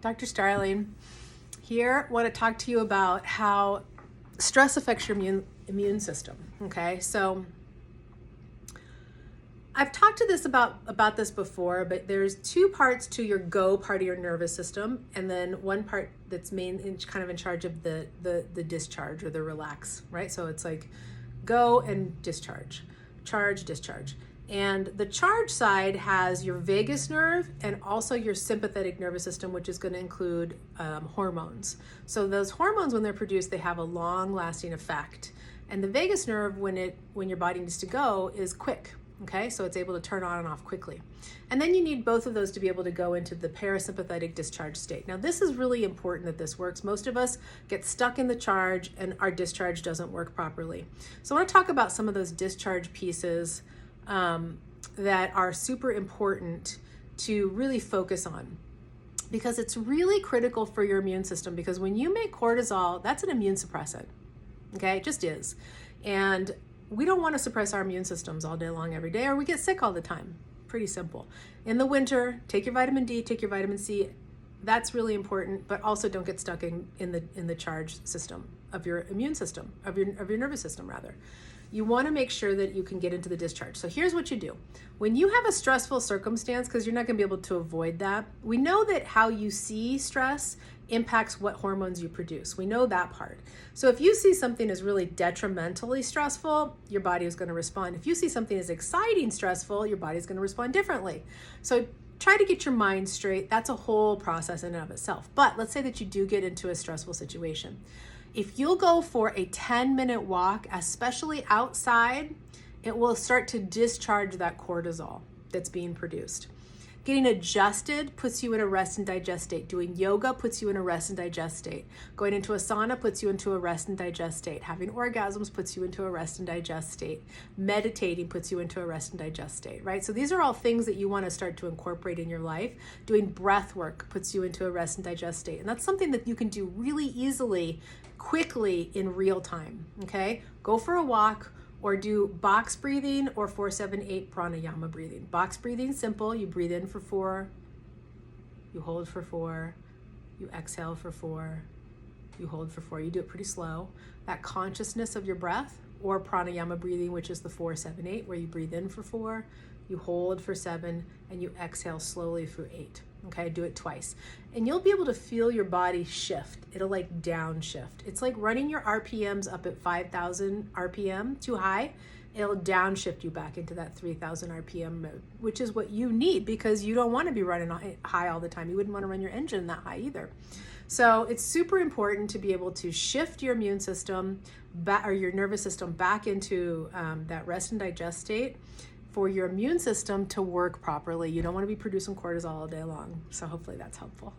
Dr. Starling here. I want to talk to you about how stress affects your immune system. Okay, so I've talked to this about this before, but there's two parts to your go part of your nervous system, and then one part that's kind of in charge of the discharge or the relax, right? So it's like go and discharge, charge, discharge. And the charge side has your vagus nerve and also your sympathetic nervous system, which is going to include hormones. So those hormones, when they're produced, they have a long-lasting effect. And the vagus nerve, when your body needs to go, is quick. Okay, so it's able to turn on and off quickly. And then you need both of those to be able to go into the parasympathetic discharge state. Now, this is really important that this works. Most of us get stuck in the charge and our discharge doesn't work properly. So I want to talk about some of those discharge pieces that are super important to really focus on, because it's really critical for your immune system. Because when you make cortisol, that's an immune suppressant. Okay, it just is. And we don't want to suppress our immune systems all day long every day, or we get sick all the time. Pretty simple. In the winter, take your vitamin D, take your vitamin C. That's really important, but also don't get stuck in the charge system of your immune system, of your nervous system rather. You want to make sure that you can get into the discharge. So here's what you do. When you have a stressful circumstance, because you're not going to be able to avoid that, we know that how you see stress impacts what hormones you produce. We know that part. So if you see something as really detrimentally stressful, your body is going to respond. If you see something as exciting stressful, your body is going to respond differently. So try to get your mind straight. That's a whole process in and of itself. But let's say that you do get into a stressful situation. If you'll go for a 10-minute walk, especially outside, it will start to discharge that cortisol that's being produced. Getting adjusted puts you in a rest and digest state. Doing yoga puts you in a rest and digest state. Going into a sauna puts you into a rest and digest state. Having orgasms puts you into a rest and digest state. Meditating puts you into a rest and digest state, right? So these are all things that you want to start to incorporate in your life. Doing breath work puts you into a rest and digest state. And that's something that you can do really easily, quickly, in real time, okay? Go for a walk, or do box breathing or 4-7-8 pranayama breathing. Box breathing, simple. You breathe in for 4, you hold for 4, you exhale for 4, you hold for 4. You do it pretty slow. That consciousness of your breath, or pranayama breathing, which is the 4-7-8, where you breathe in for 4, you hold for 7, and you exhale slowly for 8. Okay, do it twice. And you'll be able to feel your body shift. It'll like downshift. It's like running your RPMs up at 5,000 RPM too high. It'll downshift you back into that 3,000 RPM mode, which is what you need, because you don't want to be running high all the time. You wouldn't want to run your engine that high either. So it's super important to be able to shift your immune system or your nervous system back into that rest and digest state, for your immune system to work properly. You don't want to be producing cortisol all day long. So hopefully that's helpful.